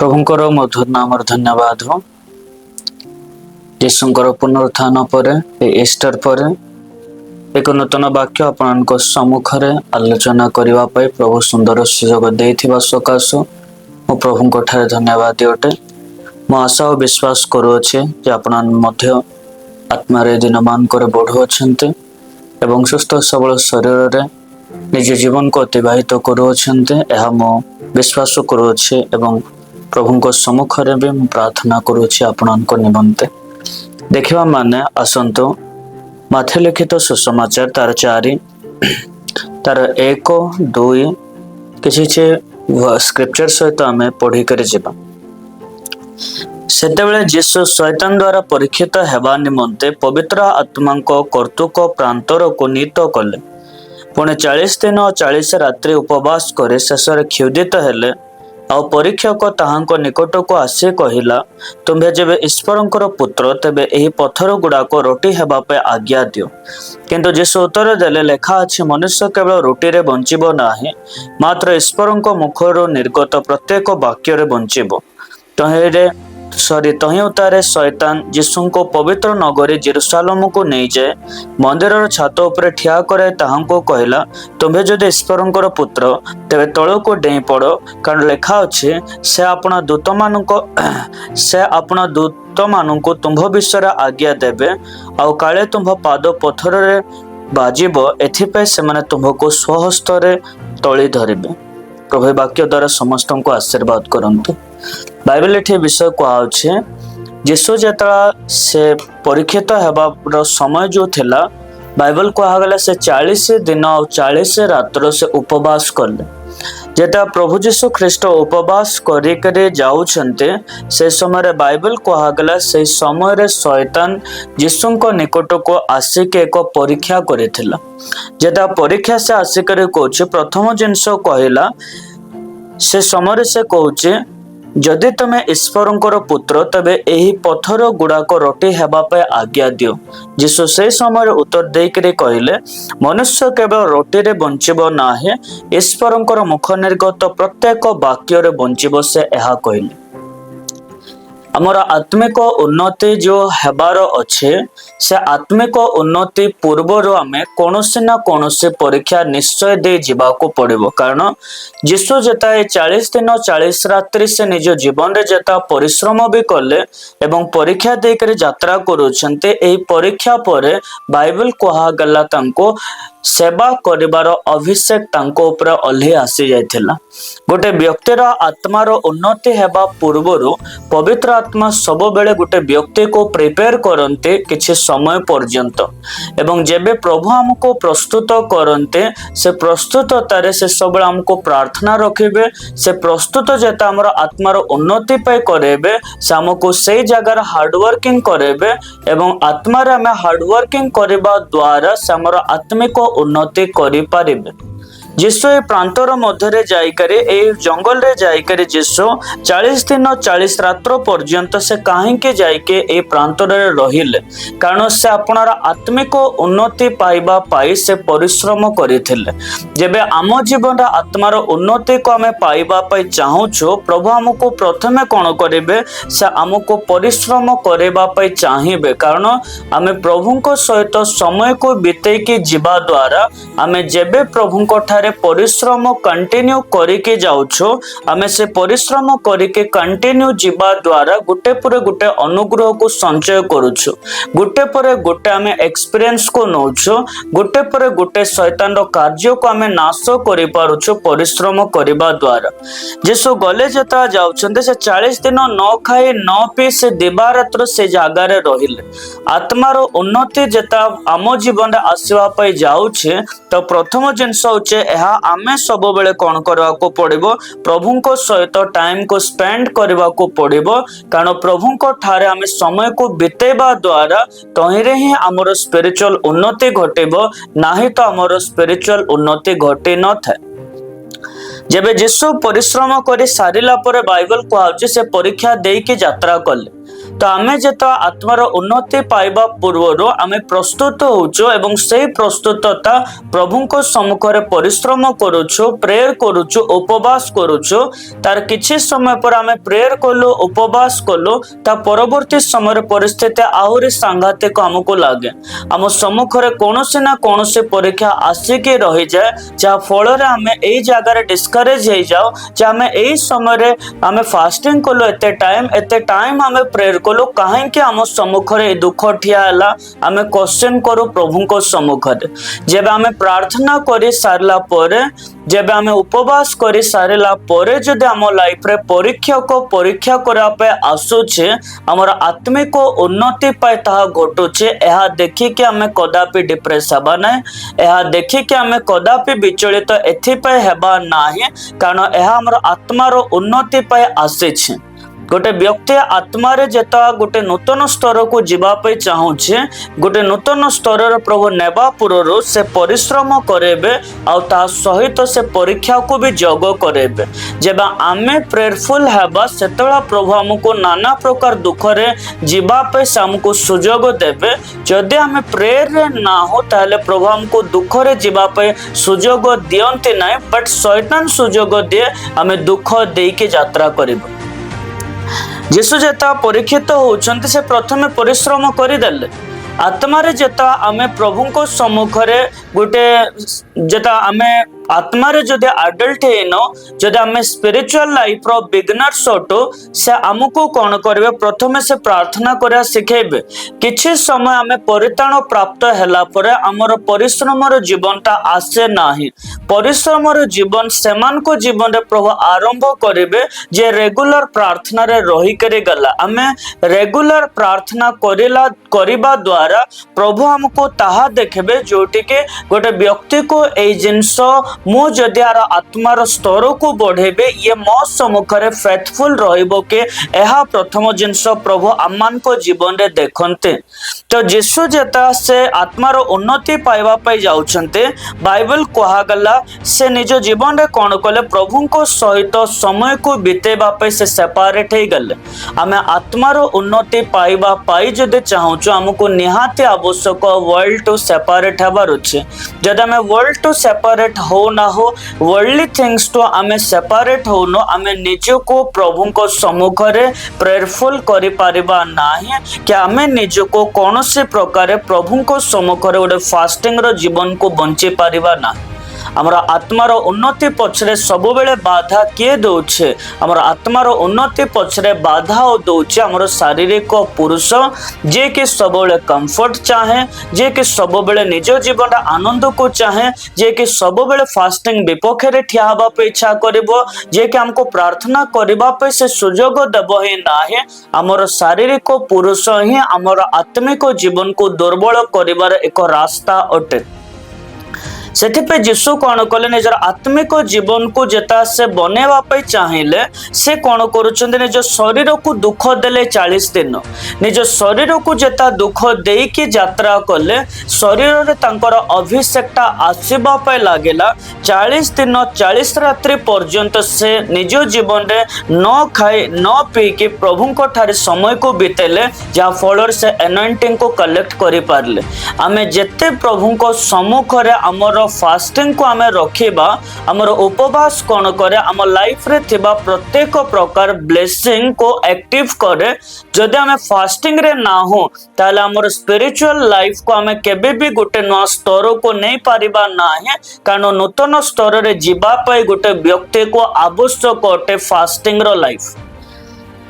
प्रभुंकर मधुर नाम धन्यवाद हो। यीशुंकर पुनरुत्थान पर ईस्टर पर एक नूतन वाक्य आपण सम्मुख आलोचना करने प्रभु सुंदर सुजोग देथिबा सकाशु मो प्रभुंक ठारे धन्यवाद अटे। मो आशा और विश्वास करुचे जे आपण मध्य आत्मारे दिन मानकर बढ़ुअछन्ते एवं सुस्थ सबल शरीर रे निज जीवन को अतिबाहित करुअछन्ते एहा मो विश्वास करुचे एवं प्रभुंक सम्मुख रे भी प्रार्थना करुचे आपणक निमंते। देखिबा माने आसंतु माथे लिखित सुसमाचार तार 4 तार 1 2 किसी स्क्रिप्चर सहित आमे पढ़ी कर जिबा। सेतेबेले यीशु शैतान द्वारा परीक्षित हेबा निमंते पवित्र आत्मा को कर्तुक प्रांतर को नीत कले। पुणे 40 दिन और 40 रात्रि उपवास करे शेष क्षुदित हेले आ परीक्षक ताहांको निकट को आसी कहिला, तुम्हें जेबे ईश्वरंकर पुत्र तेबे एही पत्थर गुड़ाक रोटी हेबा पे आज्ञा दियो। किंतु यीशु उत्तर देले, लेखा अछि मनुष्य केवल रोटी रे बंचिबो नाही, मात्र ईश्वरंक मुखरो निर्गत प्रत्येक वाक्य रे बंचिबो। तही उतारे शैतान यीशु को पवित्र नगरी जेरुसालेम को नहीं जाए मंदिर छात उपरे ठिया करे ताहांको कहला, तुम्हें जदि ईश्वरंकर पुत्र तेबे तळ को डेई पड़, कारण लेखा अछि से अपना दूत मानू तुम्भ विषय आज्ञा देबे आ काले तुम्भ पाद पत्थर रे बाजिबो, एथिपे से तुम्भको स्वहस्त रे तली धरिबे। प्रभु वाक्य द्वारा समस्त को आशीर्वाद करंतु। बाइबल एठी विषय कहुचे यीशु जेतला से परीक्षित हेबार समय जो थिला, बाइबल कहगला से 40 दिन और 40 रात्र से उपवास करले। जेटा प्रभु यीशु ख्रीस्ट उपवास करी करे जाउछन्ते से समय बाइबल कहगला से समय रे शैतान यीशु को निकट को आसिक एक परीक्षा करिथिला। जेटा परीक्षा से आसिक कहूछ प्रथम जिनस कहला से समय से कहूचे, जदि तुम ईश्वरंकर पुत्र तेबे एही पत्थर गुड़ाक रोटी हेबा पे आज्ञा दियो। यीशु से समय उत्तर देकरे कहले, मनुष्य केवल रोटी रे बंचिबो नाही, ईश्वरंकर मुख निर्गत प्रत्येक वाक्य रे बंचिबो से एहा कहले। आमर आत्मिक उन्नति जो हेबार अच्छे से आत्मिक उन्नति पूर्वर आमे कोनोसी ना कोनोसी परीक्षा निश्चय दे जीवाको पड़िबो। कारण यीशु जेता 40 दिन 40 रात्रि से निज जीवन रे जेता परिश्रम भी कले एवं परीक्षा देकर यात्रा करूछन्ते, एही परीक्षा परे बाइबल कहा गला तांको सेवा करिबार अभिषेक तांको ऊपर ओल्हे आसी जायथिला। गोटे व्यक्तिर आत्मार उन्नति हेबा पूर्वरु पवित्र आत्मा सब बेले गोटे व्यक्ति को प्रिपेयर करते किछि समय पर्यंत एवं जेबे प्रभु हमको प्रस्तुत करते से प्रस्तुततारे से सब हमको प्रार्थना रखिबे, से प्रस्तुत जेता हमर आत्मार उन्नति पे करेबे, से हमको से जगह हार्ड वर्किंग करेबे एवं आत्मार हमें हार्ड वर्किंग करबा द्वारा से हमर आत्मिक उन्नति करि पारिबे। यीशु ए प्रांतर मध्य जाइकरे ए जंगल रे जाइकरे यीशु 40 दिन 40 रात्र पर्यंत से काहेके जाइके ए प्रांतर रे रहिले, कारण से अपनार आत्मिक उन्नति पाइबा पाई से परिश्रम करिथिले। जेबे आम जीवन आत्मार उन्नति को आमे पाइबा पाई चाहूछु, प्रभु हमको प्रथमे कोन करिवे से हमको परिश्रम करेबा पाई चाहिबे। कारण आमे प्रभुको सहित समय को बितेकी जीवा द्वारा आमे जेबे प्रभुको परिश्रम कंटिन्यू करके जाउछो, आमे से परिश्रम करके कंटिन्यू जीवा द्वारा गुटे पर गुटे अनुग्रह को संचय करूछु, गुटे पर गुटे आमे एक्सपीरियंस को नौछो, गुटे पर गुटे शैतान रो कार्य को आमे नाश करि पारुछु परिश्रम करिबा द्वारा। यीशु गले जता जाउछन्ते से 40 दिन न खाई न पी से दिबा रात्र से जागा रे रहिले। आत्मार उन्नति जता आम जीवन आसीबा पई जाउछे तो प्रथम जिनस होचे एहा आमे सब बेले कोन करबा को पड़िबो, प्रभुको सहित टाइम को स्पेंड करबा को पड़िबो। कारण प्रभुको ठारे आमे समय को बितेबा द्वारा तहिरे ही हमर स्पिरिचुअल उन्नति घटिबो, नाही तो हमर स्पिरिचुअल उन्नति घटि न थाए। जेबे यीशु परिश्रम करी सारिला परे बाइबल कहउचे से परीक्षा देई के यात्रा कले। तो आमे जेत आत्मार उन्नति पाइबा पूर्व आमे प्रस्तुत होचो एवं से प्रस्तुतता प्रभु को सम्मुख रे परिश्रम करूछु, प्रेयर करूछु, उपवास करूछु। तार किछि समय पर आमे प्रेयर कलु, उपवास कलु, ता परवर्ती समय परिस्थिति आहुरी सांघातिक हमको लागे। आम सम्मुख रे कोनोसी ना कोनोसी परीक्षा आसिके रही जाए, जहा फल रे आमे एई जगह डिस्करेज हो जाओ, जे आमे एई समय रे आमे फास्टिंग कलु, एते टाइम आमे प्रेयर कलु, काहे कि आम सम्मुख रे दुख ठिया हला। आमे क्वेश्चन करू प्रभु को सम्मुख रे, जेबे आमे प्रार्थना करी सारला परे, जेबे आमे उपवास करी सारला परे, जदि आम लाइफ रे परीक्षा को परीक्षा करा पे आसुचे, हमर आत्मिक उन्नति पाए ताहा घटुचे, एहा देखि कि आमे कदापि डिप्रेस हबा नै, एहा देखि कि आमे कदापि विचलित एथि पाए हेबा नाही, कारण एहा हमर आत्मार उन्नति पाए आसीछे। गोटे व्यक्ति आत्मारे जेता गोटे नूतन स्तर को जीवाई चाहूचे, गोटे नूतन स्तर प्रभु नेबा पूर्व से परिश्रम करेबे आ ता सहित से परीक्षा को भी जग करेबे। जेबा आमे प्रेयरफुल हेबा सेतला प्रभु हमको नाना प्रकार दुख रे जीवाई से हमको सुजोग देबे। जदि आमे प्रेयर रे ना हो ताले प्रभु हमको दुख रे जीवाई सुजोग दियंती नै, बट शैतान सुजोग दिए आमे दुख देई के यात्रा करिबो। जीशु जेता परीक्षित होउछन्ति से प्रथमे परिश्रम करिदेले। आत्मारे जेता आमे प्रभु को सम्मुख रे गोटे जेता आमे आत्मारे जदि अडल्ट हेनो, जदि आमे स्पिरिचुअल लाइफ रो बिगिनर्स होटो, से हमको कौन करिवे, प्रथमे से प्रार्थना करिया सिखेबे। किछि समय आमे परिताण प्राप्त हैला परे हमर परिश्रमर जीवनटा आसे नाही। परिश्रमर जीवन सेमान को जीवन रे प्रभु आरंभ करिवे जे रेगुलर प्रार्थना रे रही करे गला। आमे रेगुलर प्रार्थना करिबा द्वारा प्रभु हमको ताहा देखबे, जोटि के गोटे व्यक्ति को ए जिंस मु जदि आर आत्मार स्तर को बढ़ेबे, ये मो सम्मुख रे फेथफुल रहिबो के, एहा प्रथम जिंस प्रभु आमान को जीवन रे देखन्ते। तो जीशु जेता से आत्मार उन्नति पाइबा पाई जाउछन्ते, बाइबल कहा गला से निज जीवन रे कोन कले, प्रभु को सहित समय को बितेबा पाई से सेपरेट हे गले। आमे आत्मार उन्नति पाइबा पाई जदि चाहूछु, हमको निहाती आवश्यक वर्ल्ड टू सेपरेट हबार अछि। जदि आमे वर्ल्ड टू सेपरेट हो ना हो, वर्ल्डली थिंग्स तो आमे सेपरेट हो नो, आमे निजो को प्रभु को सम्मुख रे प्रेयरफुल करि पारिबा नाही कि आमे निजो को कोनोसी प्रकार प्रभु को सम्मुख रे गोटे फास्टिंग रो जीवन को बंची पारिबा ना। हमर आत्मार उन्नति पछरे सब बेले बाधा किए दउछे, हमर आत्मार उन्नति पछरे बाधा ओ दउछे हमर शारीरिक पुरुष, जे कि सब बेले कंफर्ट चाहे, जे कि सब बेले निज जीवन आनंद को चाहे, जे कि सब बेले फास्टिंग विपक्ष रे ठिया हबा पे इच्छा करबो, जे कि हमको प्रार्थना करबा पे से सुजोग देबो ही नाही। हमर शारीरिक पुरुष ही हमर आत्मिक जीवन को दुर्बल करिवार एक रास्ता अटे। सेथिपे जीशु कौन कले, निजर आत्मिक जीवन को जेता से बनेवा पे चाहिए, से कौन करुछन्ते, निज शरीर को दुख देले 40 दिन, निज शरीर को जेता दुख देई की यात्रा कले, शरीर रे तांकर अभिषेकता आसीबा पे लागेला। 40 दिन 40 रात्रि पर्यंत से निज जीवन रे न खाए न पी के प्रभु को ठारे समय को बितेले, जहा फल से एनॉइंटिंग को कलेक्ट करि पारले। आमे जेते प्रभु को सम्मुख रे हमर फास्टिंग को आमे रखिबा, हमर उपवास कौन करे, आम लाइफ रे थिबा प्रत्येक प्रकार ब्लेसिंग को एक्टिव करे। जदि आमे फास्टिंग रे ना हो, ताले हमर स्पिरिचुअल लाइफ को आमे केबे भी गोटे नया स्तर को नहीं पारिबा नाही, कारण नूतन स्तर रे जीवा पाई गोटे व्यक्ति को आवश्यक अटे फास्टिंग रो लाइफ।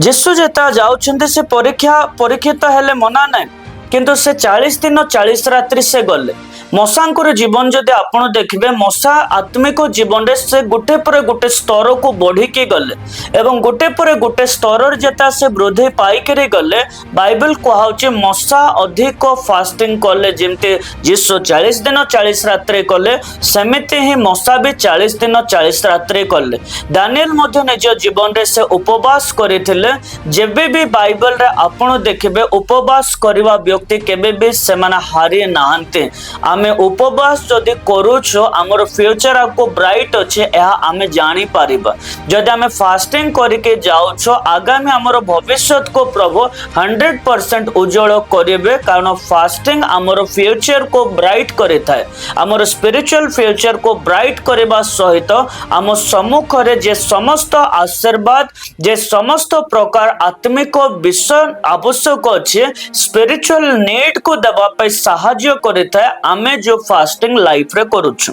जीशु जेता जाउछन्ते से परीक्षित हेले मना नाही, किंतु से 40 दिन 40 रात्रि से गले। मशांकर जीवन जदि आपण देखबे, मशा आत्मिक जीवन रे से गोटे पर गोटे स्तर को बढ़ी के गले एवं गोटे पर गोटे स्तर जेता से वृद्धि पाई करे गले। बाइबल कहाउचे मशा अधिक फास्टिंग कले, जेमते जीशु 40 दिन 40 रात्रि कले, सेमिति ही मशा भी 40 दिन 40 रात्रि कले। दानिएल मध्य निज जीवन रे से उपवास करिथिले। जेबे भी बाइबल रे आपण देखबे उपवास करिवा व्यक्ति केबे भी से माने हारी नाहंते। आमे उपवास जदि करूछु हमर फ्यूचर आपको ब्राइट अच्छे यह आमे जानी पारिबा। जदि आमे फास्टिंग करके जाउछो आगामी हमर भविष्य को प्रभु 100% उज्जवल करिवे, कारण फास्टिंग हमर फ्यूचर को ब्राइट करे थाए। हमर स्पिरिचुअल फ्यूचर को ब्राइट करबा सहित आम सम्मुख रे जे समस्त आशीर्वाद जे समस्त प्रकार आत्मिक विषय आवश्यक अच्छे स्पिरिचुअल नीड को देवा पे सहायता करे थाए आमे जो फास्टिंग लाइफ रे करूछु।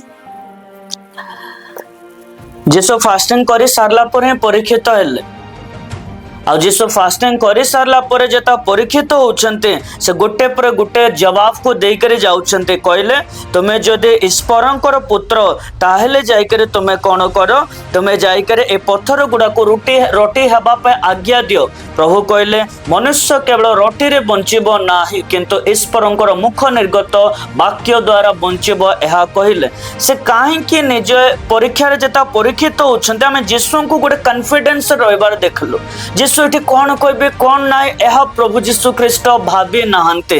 जेसो फास्टिंग करी सारला पर परीक्षित हेले आ जीसु फास्टिंग कर सारा पर जेता परीक्षित होउछन्ते से गोटे पर गोटे जवाब को देकर जाउछन्ते कहले तुमे जदि ईश्वरंकर पुत्र ताहेले जाइकर तुमे कोन करो तुमे जाइकर ए पत्थर गुडा को रोटी हेबा पे आज्ञा दियो। प्रभु कहले मनुष्य केवल रोटी रे बंचिबो नाही किंतु ईश्वरंकर मुख निर्गत वाक्य द्वारा बंचिबो एहा कहले। से काहे कि निज परीक्षा रे जेता परीक्षित होउछन्ते हम यीशु को गोटे कॉन्फिडेंस रहबार देखलु। यीशु एठी कोन कहबे कोन नाय एहा प्रभु यीशु ख्रीष्ट भाबी नाहंते,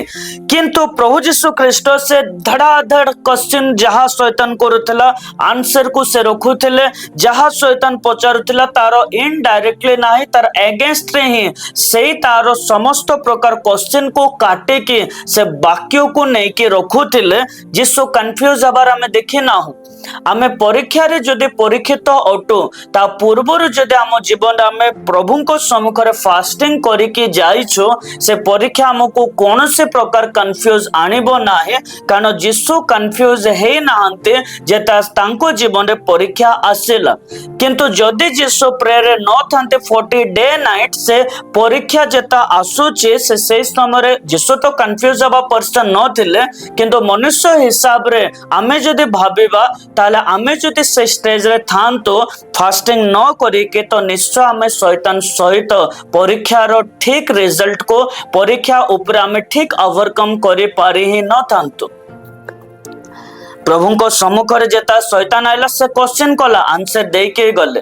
किंतु प्रभु यीशु ख्रीष्ट से धड़ाधड़ क्वेश्चन जहा शैतान करूथला आंसर को से रखुथिले, जहा शैतान पचारुथला तार इनडायरेक्टली नाही तार अगेंस्ट रे ही सेही तार समस्त प्रकार क्वेश्चन को काटे के से वाक्य को नहीं के रखुथिले। यीशु कंफ्यूज हबार हमें देखि ना हो। आमे परीक्षा रे जदि परीक्षित अटो ता पूर्वर जदि आम जीवन आमे प्रभु को सम्मुख रे फास्टिंग करिके जाइछो से परीक्षा हमको कौन से प्रकार कंफ्यूज आनिबो नाही, कारण यीशु कंफ्यूज हे नाहंते जेता तांको जीवन रे परीक्षा आसेला। किंतु जदि यीशु प्रेयर रे न थांते 40 डे नाइट से परीक्षा जेता आसुचे से समय रे यीशु तो कंफ्यूज हबा पर्सन न थिले, किंतु मनुष्य हिसाब रे आमे जदि भाबिबा ताले आमे जदि से स्टेज रे थांतो फास्टिंग न करिके तो निश्चय आमे शैतान सहित परीक्षा रो ठीक रिजल्ट को परीक्षा ऊपर आमे ठीक ओवरकम करि पारि ही न थांतो। प्रभु को सम्मुख रे जेता शैतान आइला से क्वेश्चन कला आंसर दे के गले।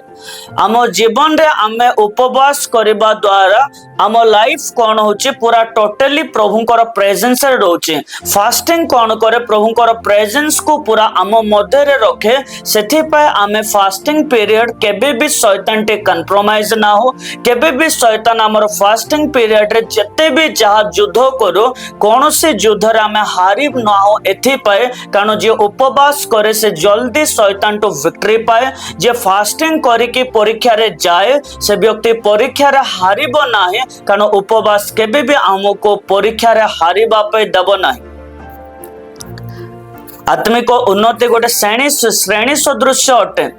आम जीवन रे आमे उपवास करबा द्वारा आम लाइफ कौन होचे पूरा टोटली प्रभुंकर प्रेजेंस रे रहउचे। फास्टिंग कौन करे प्रभुंकर प्रेजेंस को पूरा आम मध्य रे रखे, सेथि पे आमे फास्टिंग पीरियड केबे भी शैतान टे कंप्रोमाइज ना हो, केबे भी शैतान हमर फास्टिंग पीरियड रे जते भी जहा युद्ध करो कौन से युद्ध रे आमे हारि ना हो। एथि पे कारण जे उपवास करे से जल्दी शैतान तो विक्ट्री पाए, जे फास्टिंग करिके परीक्षा रे जाए से व्यक्ति परीक्षा रे हारिबो नाही, कारण उपवास केबे भी हमको परीक्षा रे हारिबा पे दबो नाही। आत्मिक उन्नति गोटे श्रेणी सदृश अटे,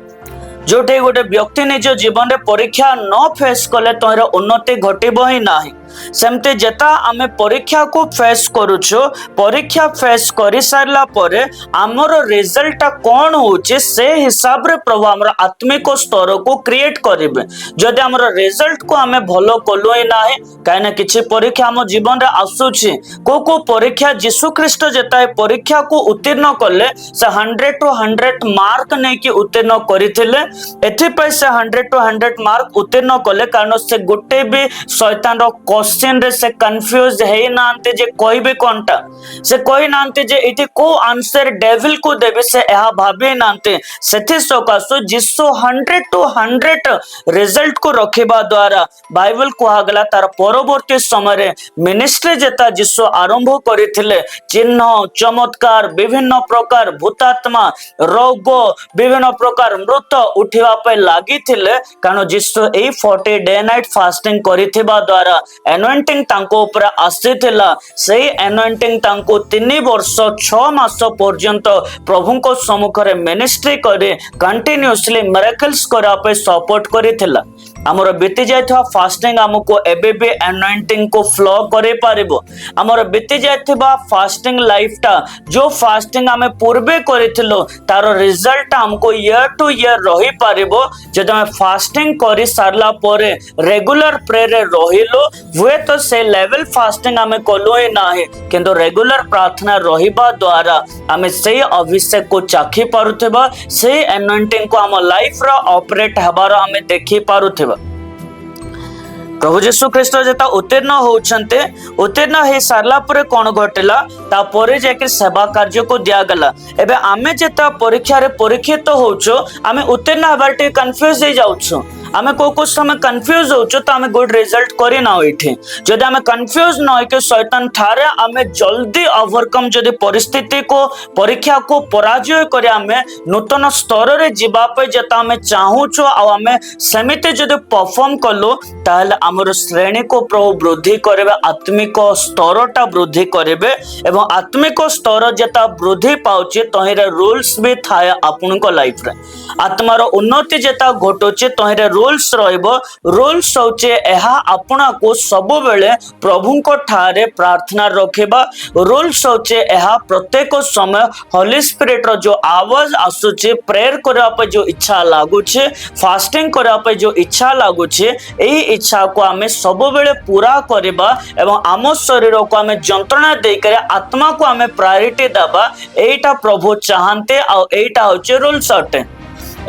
जोटे गोटे व्यक्ति निज जीवन रे परीक्षा न फेस कले तोर उन्नति घटिबो ही नाही। सेमते जेता आमे परीक्षा को फेस करूछो परीक्षा फेस करि सारला परे हमर रिजल्ट कोन होचे से हिसाब रे प्रभु हमर आत्मिक स्तर को क्रिएट करिवे। जदि हमर रिजल्ट को आमे भलो कलो ही नाही, काहे ना किछि परीक्षा हम जीवन रे आसुछि को परीक्षा यीशु ख्रीष्ट जेता परीक्षा को उत्तीर्ण करले से 100 to 100 मार्क नै कि उत्तीर्ण करिथिले। एथि पे से 100 to 100 मार्क उत्तीर्ण कले, कारण से गोटे भी शैतान रो क्वेश्चन रे से कंफ्यूज है नांते जे कहबे कोनटा से कहि नांते जे इति को आंसर डेविल को देबे से एहा भाबे नांते। सेथि सकासो जिसो 100 to 100 रिजल्ट को रखिबा द्वारा बाइबल कहा गला तार परवर्ती समय रे मिनिस्ट्री जेता जिसो आरंभ करिथिले चिन्ह चमत्कार विभिन्न प्रकार भूतात्मा रोग विभिन्न प्रकार मृत उठिबा पे लागि थिले, कारण जिसो ए 40 डे नाइट फास्टिंग करिथिबा द्वारा एनॉइंटिंग तांको ऊपर आसीथिला। सेही एनॉइंटिंग तांको 3 वर्ष 6 मास पर्यंत प्रभु को सम्मुख रे मिनिस्ट्री करे कंटिन्यूअसली मिरेकल्स करा पे सपोर्ट करिथिला। हमर बीती जायथवा फास्टिंग हमको एबे भी एनॉइंटिंग को फ्लो करे पारिबो। हमर बीती जायथवा फास्टिंग लाइफ टा जो फास्टिंग हमें पूर्वे करिथिलो तार रिजल्ट हमको ईयर टू ईयर रही पारिबो। जदि हम फास्टिंग करि सारला परे रेगुलर प्रेयर रहिलो हुए तो से लेवल फास्टिंग हमें कलो ही नाही, किंतु रेगुलर प्रार्थना रहिबा द्वारा हमें से अभिषेक को चाखी पारुथबा, से एनॉइंटिंग को हम लाइफ रा ऑपरेट हबार हमें देखि पारुथबा। प्रभु जीशु ख्रीष्ट जेता उत्तीर्ण होउछन्ते, उत्तीर्ण हे सारला परे कोन घटिला तापरे जाके सेवा कार्य को दिया गला। एबे आमे जेता परीक्षा रे परीक्षित होउछो, आमे उत्तीर्ण हबार टे कंफ्यूज हे जाउछो। आमे को समय कंफ्यूज होउछो तो आमे गुड रिजल्ट करि ना होइठे। जदि आमे कंफ्यूज न होय के शैतान ठारे आमे जल्दी ओवरकम जदि परिस्थिति को परीक्षा को पराजय करे आमे नूतन स्तर रे जीवा पे जेता आमे चाहूछो आ आमे समिति जदि परफॉर्म कलो ताहले हमर श्रेणी को प्रभु वृद्धि करबे, आत्मिक स्तरटा वृद्धि करबे एवं आत्मिक स्तर जेता वृद्धि पाउचे तहिरे रूल्स भी थाए आपनको लाइफ रे। आत्मार उन्नति जेता घटुचे तहिरे रूल्स रहइबो। रूल्स होचे एहा आपना को सब बेले प्रभुको ठारे प्रार्थना रखिबा। रूल्स होचे एहा प्रत्येक समय होली स्पिरिट रो जो आवाज आसुचे, प्रेयर करबा पे जो इच्छा लागुचे, फास्टिंग करबा पे जो इच्छा लागुचे, एही इच्छा को आमे सब बेले पूरा करबा एवं आम शरीर को आमे जंत्रणा दे करे आत्मा को आमे प्रायोरिटी दबा। एटा प्रभु चाहते आ एटा होचे रूल्स अटे।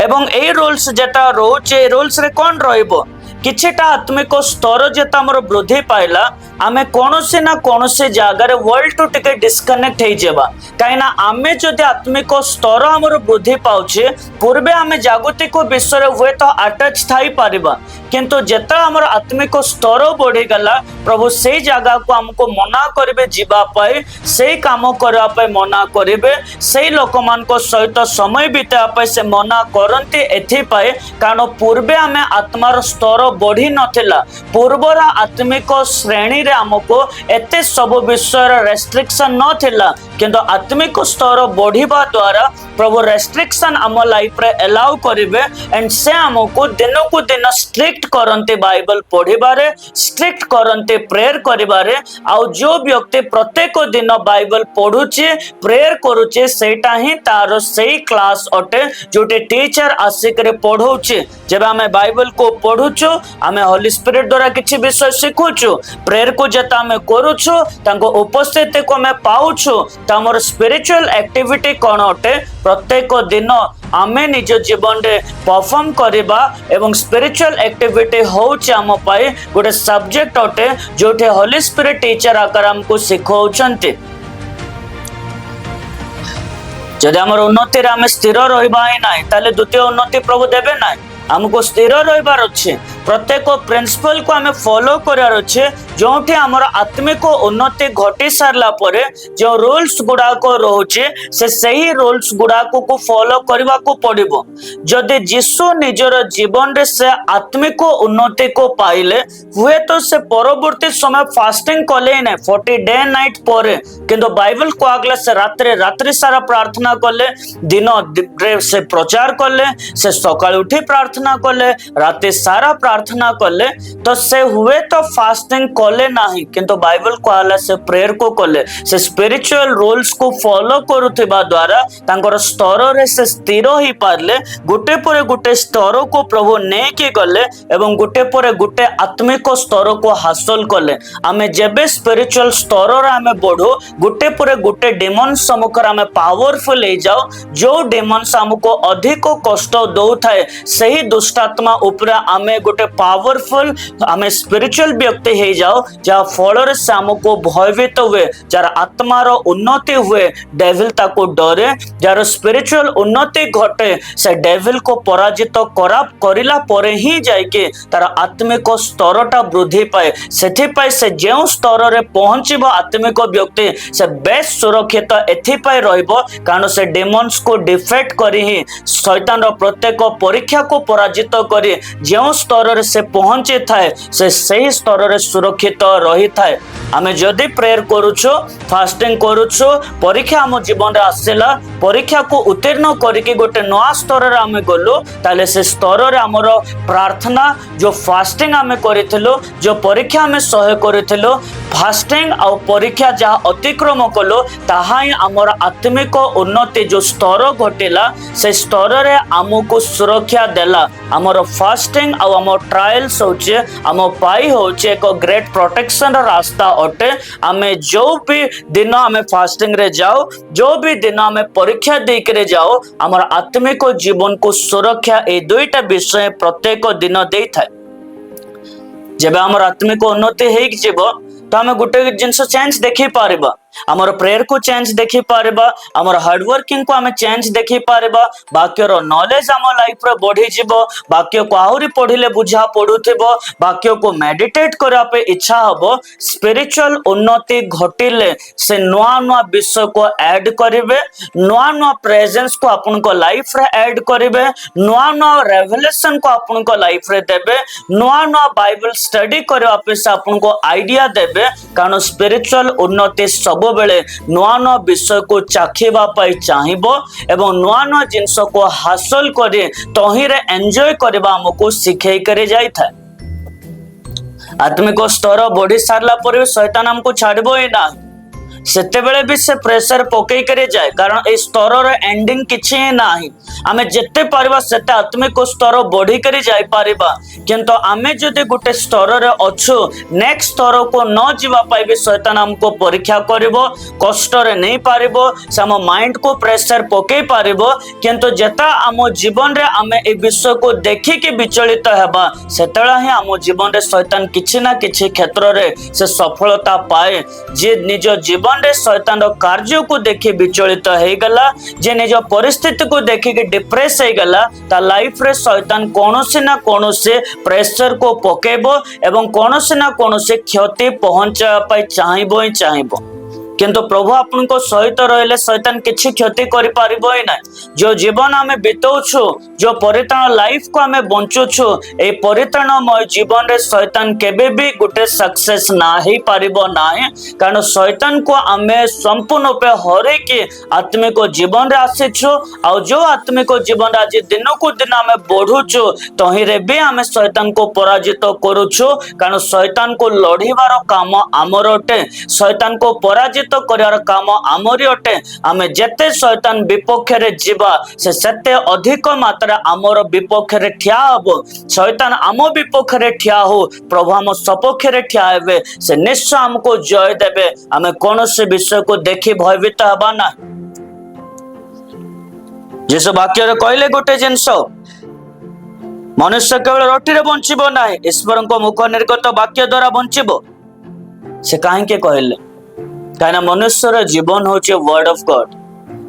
एवं ए रूल्स जेटा रोचे रूल्स रे कोन रहइबो किछटा आत्मिक स्तर जेता हमर वृद्धि पाइला आमे कोनोसे ना कोनोसे जागा रे वर्ल्ड टू टिके डिस्कनेक्ट हे जेबा। काइना आमे जदि आत्मिक स्तर हमर वृद्धि पाउछे पूर्वे आमे जागतिक विश्व रे हुए तो अटैच थाई पारिबा, किंतु जेता हमर आत्मिक स्तर बढ़ी गला प्रभु से जागा को हमको मना करबे जीवा पाए, से काम करबा पाए मना करबे, से लोक मान को सहित समय बिता पाए से मना करंती एथि पाए कारण पूर्वे आमे आत्मार स्तर बढ़ी नथिला। पूर्वर आत्मिक श्रेणी रे हमको एते सब विषय रेस्ट्रिक्शन नथिला, किंतु आत्मिक स्तर बढ़िबा द्वारा प्रभु रेस्ट्रिक्शन हम लाइफ रे अलाउ करिवे एंड से हमको दिन को दिन स्ट्रिक्ट करंते बाइबल पढ़िबारे, स्ट्रिक्ट करंते प्रेयर करिबारे। आ जो व्यक्ति प्रत्येक दिन बाइबल पढ़ुचे प्रेयर करूचे सेटा ही तार सही क्लास अटे जोटे टीचर आसिक रे पढ़ौचे। जब हमें बाइबल को पढ़ुचो आमे होली स्पिरिट द्वारा किछि विषय सिखुचो, प्रेयर को जता हमें करूचो तांको उपस्थिति को हमें पाउचो त हमर स्पिरिचुअल एक्टिविटी कोन अटे प्रत्येक दिन आमे निज जीवन रे परफॉर्म करिबा एवं स्पिरिचुअल एक्टिविटी होउचे हम पाए गोटे सब्जेक्ट अटे जोटे होली स्पिरिट टीचर आकर हमको सिखौचंती। जदि हमर उन्नति रे आमे स्थिर रहिबा ही नाही ताले द्वितीय उन्नति प्रभु देबे नाही। हमको स्थिर रहिबार अच्छे, प्रत्येक प्रिंसिपल को हमें फॉलो करार अच्छे जोठी हमर आत्मिक उन्नति घटी सारला परे जो रूल्स गुडा को रोचे से सही रूल्स गुडा को फॉलो करबा को पड़िबो। जदि यीशु निजर जीवन रे से आत्मिक उन्नति को पाइले हुए तो से परवर्ती समय फास्टिंग कले नै 40 डे नाइट परे, किंतु बाइबल को आगला से रात्रि सारा प्रार्थना कले, दिन से प्रचार कले, से सकाळ उठी प्रार्थना कले, राति सारा प्रार्थना कले तो से हुए तो फास्टिंग कले नहीं, किंतु बाइबल कहला से प्रेयर को कले, से स्पिरिचुअल रूल्स को फॉलो करुथिबा द्वारा तांकर स्तर रे से स्थिर ही पारले। गुटे परे गुटे स्तर को प्रभु ने के गले एवं गुटे परे गुटे आत्मिक स्तर को हासिल कले। आमे जेबे स्पिरिचुअल स्तर रे आमे बढ़ो गुटे परे गुटे डेमन समुखर आमे पावरफुल हे जाओ। जो डेमन्स हमको अधिक कष्ट दौ थाए सही दुष्टात्मा उपरा आमे गुटे पावरफुल आमे स्पिरिचुअल व्यक्ति हे जाओ जहाँ फल से हमको भयभीत हुए, जार आत्मार उन्नति हुए डेविल ताको डरे, जार स्पिरिचुअल उन्नति घटे से डेविल को पराजित करिला परे ही जाइके तार आत्मिक स्तरटा वृद्धि पाए। सेथिपाई से जेउ स्तर रे पहुंचिबो आत्मिक व्यक्ति से बेस सुरक्षित एथिपाई रहइबो कारण से डेमन्स को डिफेक्ट करी ही शैतान रो प्रत्येक परीक्षा को पराजित करी जेउ स्तर रे से पहुंचे थाए से सही स्तर रे सुरक्षित रही थाए। आमे जदि प्रेयर करूछो, फास्टिंग करूछो, परीक्षा हम जीवन रे आसेला, परीक्षा को उत्तीर्ण करके गोटे नया स्तर रे आमे गलो ताले से स्तर रे हमर प्रार्थना जो फास्टिंग आमे करिथिलो, जो परीक्षा आमे सह्य करिथिलो, फास्टिंग आ परीक्षा जहाँ अतिक्रम कलो ताहा ही हमर आत्मिक उन्नति जो स्तर घटिला से स्तर रे हमको सुरक्षा देला। हमर फास्टिंग आ हमर ट्रायल्स होचे हम पाई होचे एक ग्रेट प्रोटेक्शन रास्ता अटे। आमे जो भी दिन आमे फास्टिंग रे जाओ, जो भी दिन आमे परीक्षा देके जाओ, हमर आत्मिक जीवन को सुरक्षा ए दुईटा विषय प्रत्येक दिन दे थाए। जब आमर आत्मिक उन्नति हो तो आम गोटे जिनस चेंज देखी पारिबा आमर प्रेयर को चेंज देखी पारिबा आमर हार्ड वर्किंग को आम चेंज देखी पारिबा वाक्यर नॉलेज आम लाइफ रे बढ़ी जिवो वाक्य को आहुरी पढ़िले बुझा पड़ुथिबो वाक्य को मेडिटेट करा पे इच्छा हबो स्पिरिचुअल उन्नति घटिले से नुआ नुआ विषय को ऐड करिवे नुआ नुआ प्रेजेंस को आपन को लाइफ रे ऐड करिवे नुआ नुआ रेवलेशन को आपन को लाइफ रे देबे नुआ नुआ बाइबल स्टडी करबा पे से आपन को आईडिया देबे कारण स्पिरिचुअल उन्नति सब बेले नुआ नुआ विषय को चाखिबा पाई चाहिबो एवं नुआ नुआ जिंस को हासिल करे तहिरे एंजॉय करबा हमको सिखै करे जाय था आत्मिक स्तर बढ़ी सारला पर शैतान हमको छाड़बो ही ना सेते बेले भी से प्रेशर पकई करे जाए कारण ए स्तर रे एंडिंग किछि ना आमे जेते पारिबा सेते आत्मिक स्तर बढ़ी करे जाय पारिबा किंतु आमे जदि गुटे स्तर रे अछु नेक्स्ट स्तर को न जीवा पाई भी शैतान हमको परीक्षा करिवो कष्ट रे नहीं पारिबो सम माइंड को प्रेशर पकई पारिबो किंतु जेता आम जीवन रे आमे ए विषय को देखि के विचलित हेबा सेतला ही आम जीवन रे शैतान किछि ना किछि क्षेत्र रे से सफलता पाए जे निज जीवन शैतान कार्य को देखि विचलित हो गला जे निज परिस्थिति को देखि के डिप्रेस हो गला ता लाइफ रे शैतान कोनोसी ना कोनोसी प्रेशर को पकेबो एवं कोनोसी ना कोनोसी क्षति पहुंचा पाई चाहिबो ही चाहिबो किंतु प्रभु आपन को सहित रहले शैतान किछि क्षति करि पारिबो ही ना जो जीवन आमे बितौछु जो परित्राण लाइफ को आमे बंचुछु ए परित्राणमय जीवन रे शैतान केबे भी गुटे सक्सेस ना ही पारिबो नाही कारण शैतान को आमे संपूर्ण पे हरे के आत्मिक जीवन रे आसीछु आ जो आत्मिक जीवन आज दिन को दिन आमे बढ़ुछु तहि रे भी आमे शैतान को पराजित करूछु कारण शैतान को लड़ीबार काम आमर अटे शैतान को पराजित करार काम आमरी अटे आमे जेते शैतान विपक्ष रे जीवा से सेते अधिक मात्रा आमर विपक्ष रे ठिया हबो शैतान आम विपक्ष रे ठिया हो प्रभु आम सपक्ष रे ठिया हेबे से निश्चय हमको जय देबे आमे कोनोसी विषय को देखि भयभीत हबा ना जेस वाक्य रे कहले गोटे जिंस मनुष्य केवल रोटी रे बंचिबो नाही ईश्वर को मुख निर्गत वाक्य द्वारा बंचिबो से काहे के कहले कहना मनुष्यर जीवन होचे वर्ड ऑफ गॉड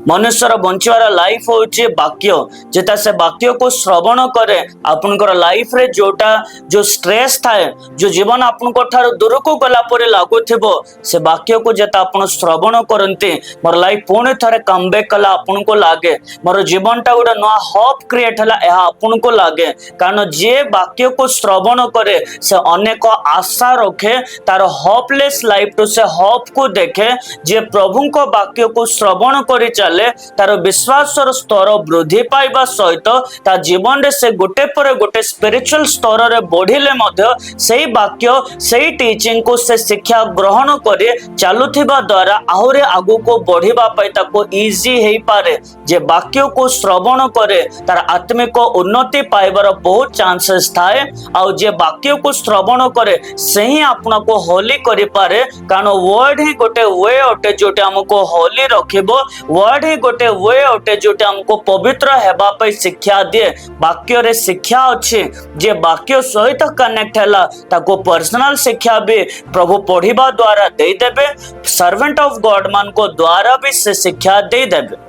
मनुष्यर बंचवार लाइफ होचे वाक्य जेता से वाक्य को श्रवण करे आपनकर लाइफ रे जोटा जो स्ट्रेस थाए जो जीवन आपनको ठार दूर को गला परे लागुथिबो से वाक्य को जेता आपण श्रवण करंते मोर लाइफ पुणे थरे कमबैक कला आपनको लागे मोर जीवनटा गोटे नया होप क्रिएट हला एहा आपनको लागे कारण जे वाक्य को श्रवण करे से अनेक आशा रखे तार होपलेस लाइफ तो से होप को देखे जे प्रभु को वाक्य को श्रवण करि तार विश्वास स्तर वृद्धि पाइबा सहित ता जीवन रे से गोटे पर गोटे स्पिरिचुअल स्तर रे बढ़िले मध्य सेही वाक्य सेही टीचिंग को से शिक्षा ग्रहण करे चालुथिबा द्वारा आहुरे आगु को बढ़िबा पाई ताको इजी हेई पारे जे वाक्य को श्रवण करे तार आत्मिक उन्नति पाइबार बहुत चांसेस थाए आ जे वाक्य को श्रवण करे सेही आपन को होली करि पारे कारण वर्ड ही गोटे वे अटे जोटे हमको होली रखिबो वर्ड गोटे वे अटे जोटे हमको पवित्र हेबा पे शिक्षा दिए वाक्य रे शिक्षा अच्छे जे वाक्य सहित कनेक्ट हैला ताको पर्सनल शिक्षा भी प्रभु पढ़िबा द्वारा दे देबे सर्वेंट ऑफ गॉड मान को द्वारा भी से शिक्षा दे देबे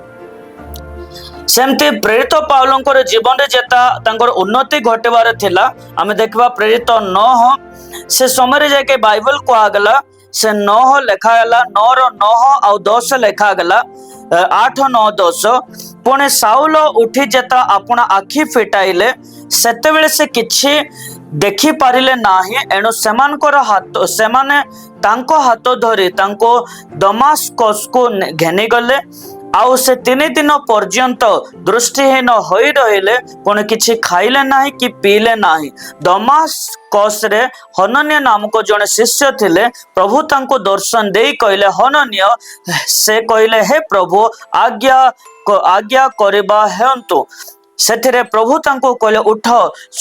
सेमते प्रेरित पाउलंकर जीवन रे जेता तांकर उन्नति घटेबार थिला आमे देखबा प्रेरित 9 से समय रे जाके बाइबल को आगला से 9 लेखा गला 9 रो 9 और 10 लेखा गला 8 9 10 पुणे साउल उठी जेता अपना आखि फिटाइले सेते बेले से किछि देखि पारिले नाही एणु सेमानकर हाथ सेमाने तांको हाथ धरी तांको दमास्कस को घेनी गले आउ से 3 दिन पर्यंत दृष्टिहीन होई रहिले पुणे किछि खाइले नाही कि पीले नाही दमास्कस रे हनन्य नामक जने शिष्य थिले प्रभु तांको दर्शन देई कहले हनन्य से कहले हे प्रभु आज्ञा करबा हेंतु ସେଥିରେ ପ୍ରଭୁ ତାଙ୍କୁ କହିଲେ, ଉଠ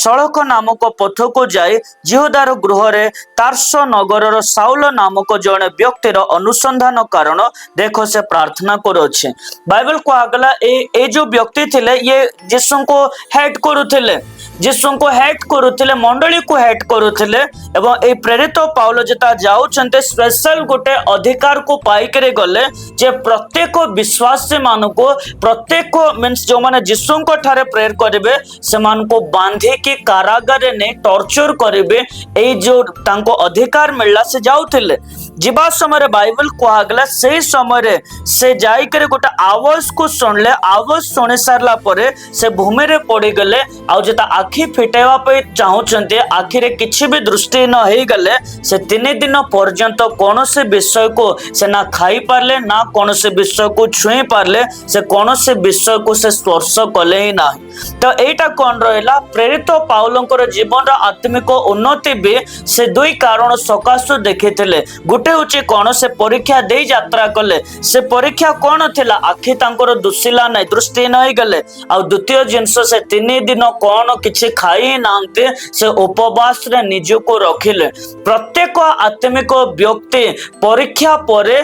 ସଳଖ ନାମକ ପଥକୁ ଯାଇ ଜିହୁଦାର ଗୃହରେ ତାର୍ସ ନଗରର ସାଉଲ ନାମକ ଜଣେ ବ୍ୟକ୍ତିର ଅନୁସନ୍ଧାନ, କାରଣ ଦେଖ ସେ ପ୍ରାର୍ଥନା କରୁଅଛି। ବାଇବଲ କୁହାଗଲା ଏ ଯୋଉ ବ୍ୟକ୍ତି ଥିଲେ ଇଏ ଯୀଶୁଙ୍କୁ ହେଟ୍ କରୁଥିଲେ, ଯୀଶୁଙ୍କୁ ହେଟ୍ କରୁଥିଲେ, ମଣ୍ଡଳୀକୁ ହେଟ୍ କରୁଥିଲେ। ଏବଂ ଏଇ ପ୍ରେରିତ ପାଉଲ ଯେତେ ଯାଉଛନ୍ତି ସ୍ପେଶାଲ ଗୋଟେ ଅଧିକାରକୁ ପାଇକରି ଗଲେ ଯେ ପ୍ରତ୍ୟେକ ବିଶ୍ୱାସୀ ମାନଙ୍କୁ, ପ୍ରତ୍ୟେକ ମିନ୍ସ ଯୋଉମାନେ ଯୀଶୁଙ୍କ ଠାରେ ପ୍ରେୟର କରିବେ ସେମାନଙ୍କୁ ବାନ୍ଧିକି କାରାଗାରରେ ନେଇ ଟର୍ଚର କରିବେ, ଏଇ ଯୋଉ ତାଙ୍କୁ ଅଧିକାର ମିଳିଲା ସେ ଯାଉଥିଲେ। ଯିବା ସମୟରେ ବାଇବଲ କୁହାଗଲା ସେଇ ସମୟରେ ସେ ଯାଇକରି ଗୋଟେ ଆୱାଜକୁ ଶୁଣିଲେ, ଆୱାଜ ଶୁଣି ସାରିଲା ପରେ ସେ ଭୂମିରେ ପଡିଗଲେ। ଆଉ ଯେତେ ଆଖି ଫିଟେଇବା ପାଇଁ ଚାହୁଁଛନ୍ତି, ଆଖିରେ କିଛି ବି ଦୃଷ୍ଟି ନ ହେଇଗଲେ ସେ 3 ଦିନ ପର୍ଯ୍ୟନ୍ତ କୌଣସି ବିଷୟକୁ ସେ ନା ଖାଇ ପାରିଲେ, ନା କୌଣସି ବିଷୟକୁ ଛୁଇଁ ପାରିଲେ, ସେ କୌଣସି ବିଷୟକୁ ସେ ସ୍ପର୍ଶ କଲେ ହିଁ ନାହିଁ। ତ ଏଇଟା କଣ ରହିଲା, ପ୍ରେରିତ ପାଉଲଙ୍କର ଜୀବନର ଆତ୍ମିକ ଉନ୍ନତି ବି ସେ 2 କାରଣ ସକାଶୁ ଦେଖିଥିଲେ। ଗୋଟେ ହଉଛି କଣ, ସେ ପରୀକ୍ଷା ଦେଇ ଯାତ୍ରା କଲେ। ସେ ପରୀକ୍ଷା କଣ ଥିଲା, ଆଖି ତାଙ୍କର ଦୁସିଲା ନାହିଁ, ଦୃଷ୍ଟି ନ ହେଇଗଲେ। ଆଉ ଦ୍ୱିତୀୟ ଜିନିଷ, ସେ 3 ଦିନ କଣ କିଛି ଖାଇ ନାହାନ୍ତି, ସେ ଉପବାସରେ ନିଜକୁ ରଖିଲେ। ପ୍ରତ୍ୟେକ ଆତ୍ମିକ ବ୍ୟକ୍ତି ପରୀକ୍ଷା ପରେ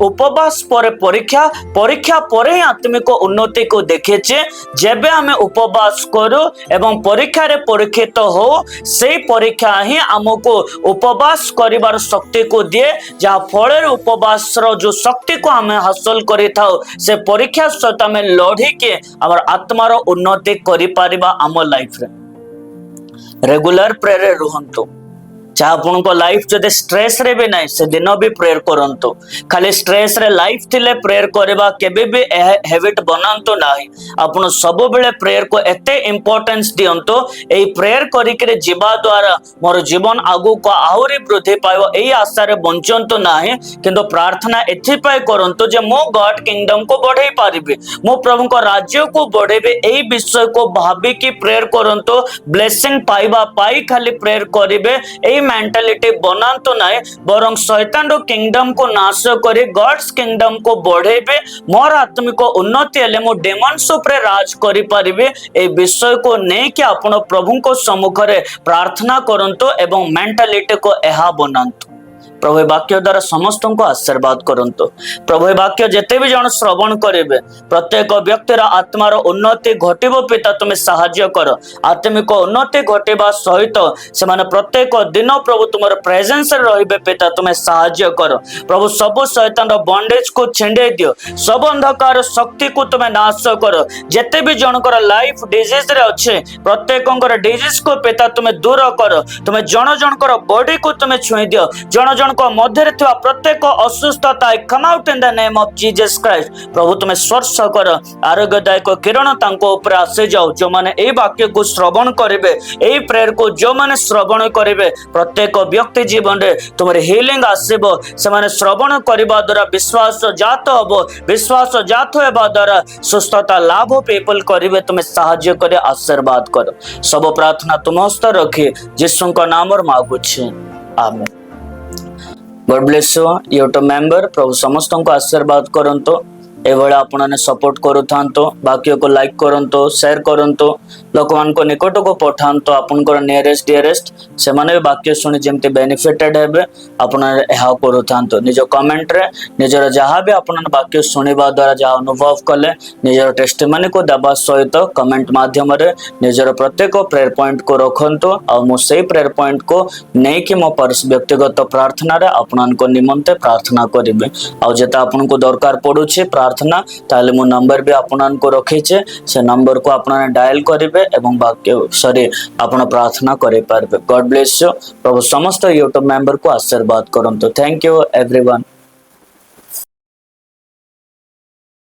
ଉପବାସ ପରେ ପରୀକ୍ଷା, ପରୀକ୍ଷା ପରେ ହିଁ ଆତ୍ମିକ ଉନ୍ନତିକୁ ଦେଖିଛେ। ଯେବେ ଆମେ ଉପବାସ କରୁ ଏବଂ ପରୀକ୍ଷାରେ ପରୀକ୍ଷିତ ହଉ, ସେଇ ପରୀକ୍ଷା ହିଁ ଆମକୁ ଉପବାସ କରିବାର ଶକ୍ତିକୁ ଦିଏ, ଯାହା ଫଳରେ ଉପବାସର ଯୋଉ ଶକ୍ତିକୁ ଆମେ ହାସଲ କରିଥାଉ, ସେ ପରୀକ୍ଷା ସହିତ ଆମେ ଲଢିକି ଆମର ଆତ୍ମାର ଉନ୍ନତି କରିପାରିବା। ଆମ ଲାଇଫରେ ରେଗୁଲାର ପ୍ରେୟରରେ ରୁହନ୍ତୁ। चाहे आपनको लाइफ जदि स्ट्रेस रे भी नहीं, से दिन भी प्रेयर करंतु। खाली स्ट्रेस रे लाइफ थिले प्रेयर करबा केबे भी हैबिट बनांतु नाही। आपण सब बेले प्रेयर को एते इंपोर्टेंस दियंतु। एई प्रेयर करी के जीवा द्वारा मोर जीवन आगु को आहुरी वृद्धि पाइबो, एई आशा रे बंचंतु नाही। किंतु प्रार्थना एथि पाई करंतु जे मो गॉड किंगडम को बढ़ाई पारिबे, मो प्रभु को राज्य को बढ़ेबे, एई विषय को भाबी की प्रेयर करंतु। ब्लेसिंग पाइबा पाई खाली प्रेयर करिवे, एई मेंटालिटी बनांतु नाही, बरं शैतान रो किंगडम को नाश करी गॉड्स किंगडम को बढ़ेबे। मोर आत्मिक उन्नति हेले मो डेमन्स ऊपर राज करि परिबे, ए विषय को नै कि आपण प्रभु को सम्मुख रे प्रार्थना करंतु एवं मेंटालिटी को एहा बनांतु। प्रभु वाक्य द्वारा समस्त को आशीर्वाद करंतु। प्रभु वाक्य जेते भी जन श्रवण करेंगे, प्रत्येक व्यक्तिर आत्मार उन्नति घटिबो। पिता तुम्हें साहाय्य कर, आत्मिक उन्नति घटिबा सहित से माने प्रत्येक दिन प्रभु तुम प्रेजेंस रहिबे। पिता तुम्हें साहाय्य कर प्रभु, सब शैतान बॉन्डेज को छिंडे दियो, सब अंधकार शक्ति को तुम्हें नाश कर। जेते भी जनकर लाइफ डिजीज रे अच्छे, प्रत्येक डिजीज को पिता तुम्हें दूर कर। तुम्हें जन जनकर बॉडी को तुम्हें छुई दियो, जन जन मध्य प्रत्येक असुस्थता come out in the name of Jesus Christ. प्रभु तुम्हें स्पर्श कर, आरोग्यदायक किरण तांको ऊपर आसी जाओ। जो माने ए वाक्य को श्रवण करेंगे, ए प्रेयर को जो माने श्रवण करेंगे, प्रत्येक व्यक्ति जीवन रे तुमरे हीलिंग आसीबो। से माने श्रवण करबा द्वारा विश्वास जात हबो, विश्वास जात हेबा द्वारा सुस्थता लाभ पीपल करिवे। तुम्हें साहाय्य करे, आशीर्वाद कर। सब प्रार्थना तुम हस्त रखी यीशु का नाम और मांगु छी, amen. God bless you YouTube member. प्रभु समस्त को आशीर्वाद करंतो। एभଳି आपने सपोर्ट करूथांतो, वाक्य को लाइक करंतो, शेयर करंतो, लोक मान को निकट को पठांतो। आपनकर नियरेस्ट डियरेस्ट से माने वाक्य सुनी जेमते बेनिफिटेड हेबे, आपने एहा करूथांतो। निज कमेंट रे निजर जहां भी आपन वाक्य सुनिबा द्वारा जहां अनुभव कले, निजर टेस्टिमनी को दबा सहित कमेंट माध्यम रे निजर प्रत्येक प्रेयर पॉइंट को रखंतो। आ मो सेही प्रेयर पॉइंट को नै कि मो व्यक्तिगत प्रार्थना रे आपन को निमंते प्रार्थना करिवे। आ जेता आपन को दरकार पडुछि प्रार्थना, ताले मो नंबर भी आपन को रखिछे, से नंबर को आपन डायल करिवे एवं वाक्य आपन प्रार्थना करे पारबे। God bless you. प्रभु समस्त यूट्यूब मेंबर को आशीर्वाद करंतो। Thank you everyone.